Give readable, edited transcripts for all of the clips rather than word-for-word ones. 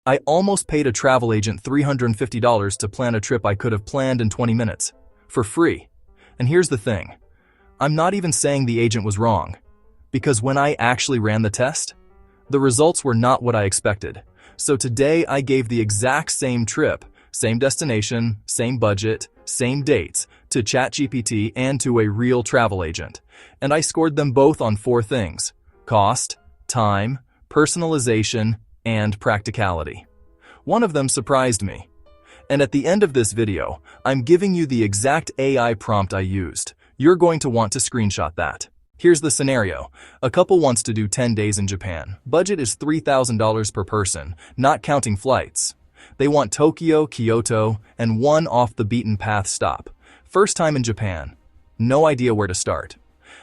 I almost paid a travel agent $350 to plan a trip I could have planned in 20 minutes, for free. And here's the thing. I'm not even saying the agent was wrong, because when I actually ran the test, the results were not what I expected. So today I gave the exact same trip, same destination, same budget, same dates, to ChatGPT and to a real travel agent. And I scored them both on 4 things: cost, time, personalization, and practicality. One of them surprised me. And at the end of this video, I'm giving you the exact AI prompt I used. You're going to want to screenshot that. Here's the scenario. A couple wants to do 10 days in Japan. Budget is $3,000 per person, not counting flights. They want Tokyo, Kyoto, and one off-the-beaten-path stop. First time in Japan. No idea where to start.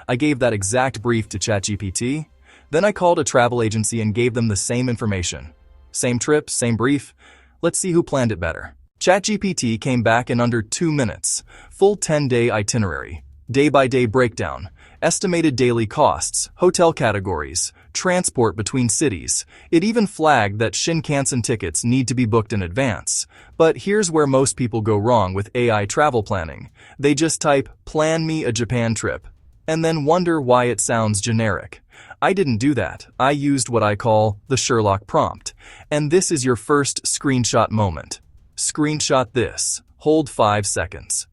I gave that exact brief to ChatGPT. Then I called a travel agency and gave them the same information. Same trip, same brief. Let's see who planned it better. ChatGPT came back in under 2 minutes. Full 10-day itinerary, day-by-day breakdown, estimated daily costs, hotel categories, transport between cities. It even flagged that Shinkansen tickets need to be booked in advance. But here's where most people go wrong with AI travel planning. They just type, "Plan me a Japan trip," and then wonder why it sounds generic. I didn't do that. I used what I call the Sherlock Prompt. And this is your first screenshot moment. Screenshot this. Hold 5 seconds.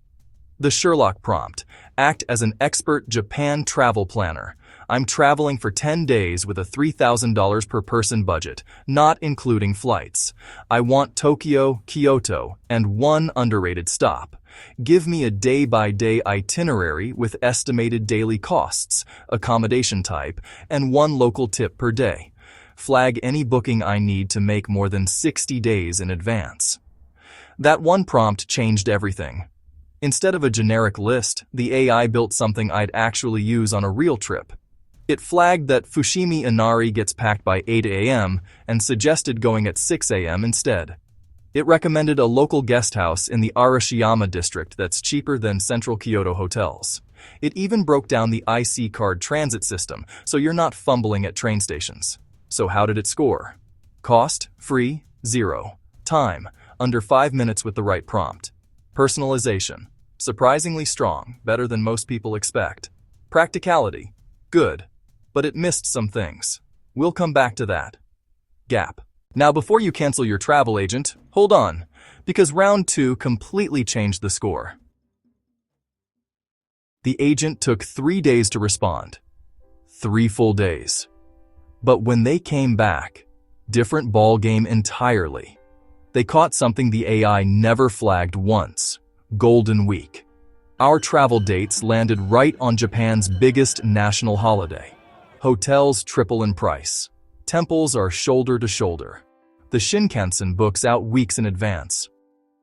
The Sherlock Prompt. Act as an expert Japan travel planner. I'm traveling for 10 days with a $3,000 per person budget, not including flights. I want Tokyo, Kyoto, and one underrated stop. Give me a day-by-day itinerary with estimated daily costs, accommodation type, and one local tip per day. Flag any booking I need to make more than 60 days in advance. That one prompt changed everything. Instead of a generic list, the AI built something I'd actually use on a real trip. It flagged that Fushimi Inari gets packed by 8 a.m. and suggested going at 6 a.m. instead. It recommended a local guest house in the Arashiyama district that's cheaper than central Kyoto hotels. It even broke down the IC card transit system, so you're not fumbling at train stations. So how did it score? Cost, free, 0. Time, under 5 minutes with the right prompt. Personalization, surprisingly strong, better than most people expect. Practicality, good, but it missed some things. We'll come back to that. Gap. Now before you cancel your travel agent, hold on, because round 2 completely changed the score. The agent took 3 days to respond. 3 full days. But when they came back, different ball game entirely. They caught something the AI never flagged once: Golden Week. Our travel dates landed right on Japan's biggest national holiday. Hotels triple in price. Temples are shoulder to shoulder. The Shinkansen books out weeks in advance.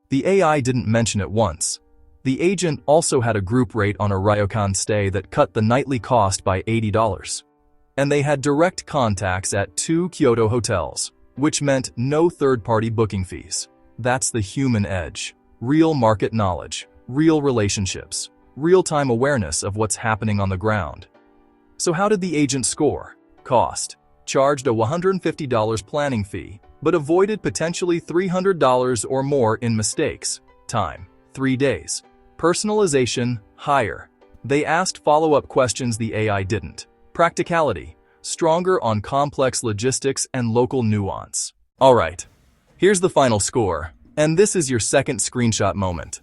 The AI didn't mention it once. The agent also had a group rate on a ryokan stay that cut the nightly cost by $80. And they had direct contacts at 2 Kyoto hotels, which meant no third-party booking fees. That's the human edge. Real market knowledge, real relationships, real-time awareness of what's happening on the ground. So how did the agent score? Cost. Charged a $150 planning fee, but avoided potentially $300 or more in mistakes. Time, 3 days. Personalization, higher. They asked follow-up questions the AI didn't. Practicality, stronger on complex logistics and local nuance. All right, here's the final score, and this is your second screenshot moment.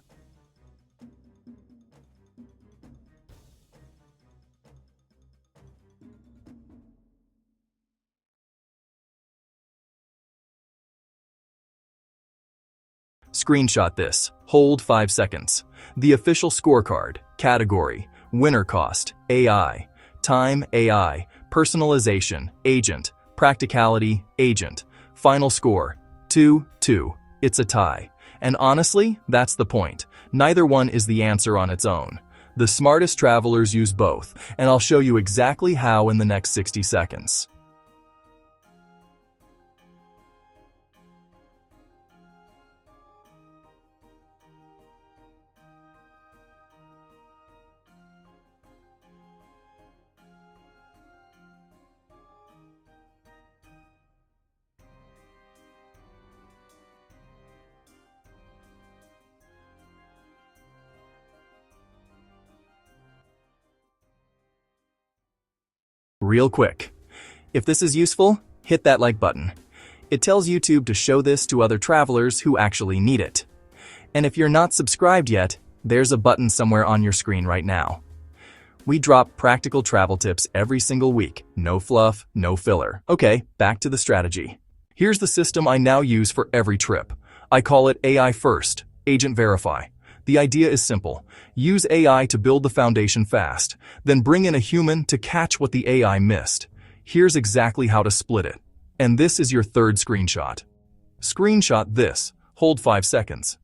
Screenshot this. Hold 5 seconds. The official scorecard. Category. Winner cost. AI. Time. AI. Personalization. Agent. Practicality. Agent. Final score. 2-2. It's a tie. And honestly, that's the point. Neither one is the answer on its own. The smartest travelers use both, and I'll show you exactly how in the next 60 seconds. real quick. If this is useful, hit that like button. It tells YouTube to show this to other travelers who actually need it. And if you're not subscribed yet, there's a button somewhere on your screen right now. We drop practical travel tips every single week. No fluff, no filler. Okay, back to the strategy. Here's the system I now use for every trip. I call it AI First, Agent Verify. The idea is simple. Use AI to build the foundation fast, then bring in a human to catch what the AI missed. Here's exactly how to split it. And this is your third screenshot. Screenshot this. Hold 5 seconds.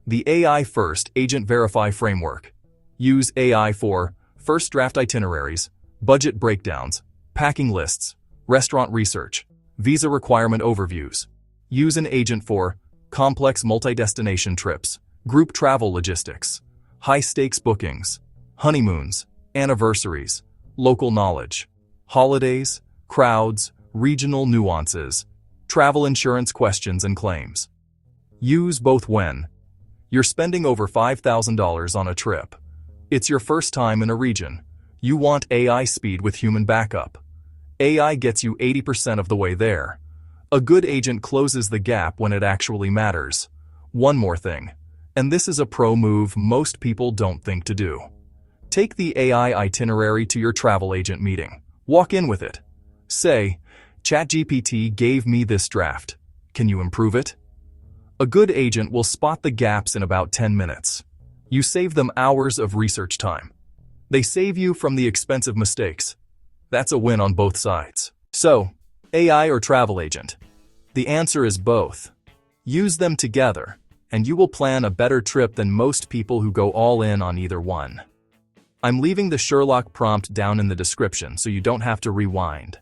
The AI First Agent Verify framework. Use AI for first draft itineraries, budget breakdowns, packing lists, restaurant research, visa requirement overviews. Use an agent for complex multi-destination trips, group travel logistics, high-stakes bookings, honeymoons, anniversaries, local knowledge, holidays, crowds, regional nuances, travel insurance questions and claims. Use both when you're spending over $5,000 on a trip. It's your first time in a region. You want AI speed with human backup. AI gets you 80% of the way there. A good agent closes the gap when it actually matters. One more thing, and this is a pro move most people don't think to do. Take the AI itinerary to your travel agent meeting. Walk in with it. Say, ChatGPT gave me this draft. Can you improve it? A good agent will spot the gaps in about 10 minutes. You save them hours of research time. They save you from the expensive mistakes. That's a win on both sides. So, AI or travel agent? The answer is both. Use them together, and you will plan a better trip than most people who go all in on either one. I'm leaving the Sherlock prompt down in the description so you don't have to rewind.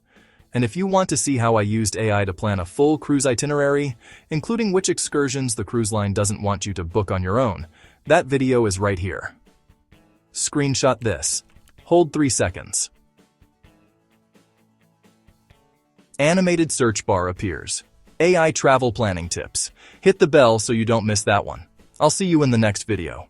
And if you want to see how I used AI to plan a full cruise itinerary, including which excursions the cruise line doesn't want you to book on your own, that video is right here. Screenshot this. Hold 3 seconds. Animated search bar appears. AI travel planning tips. Hit the bell so you don't miss that one. I'll see you in the next video.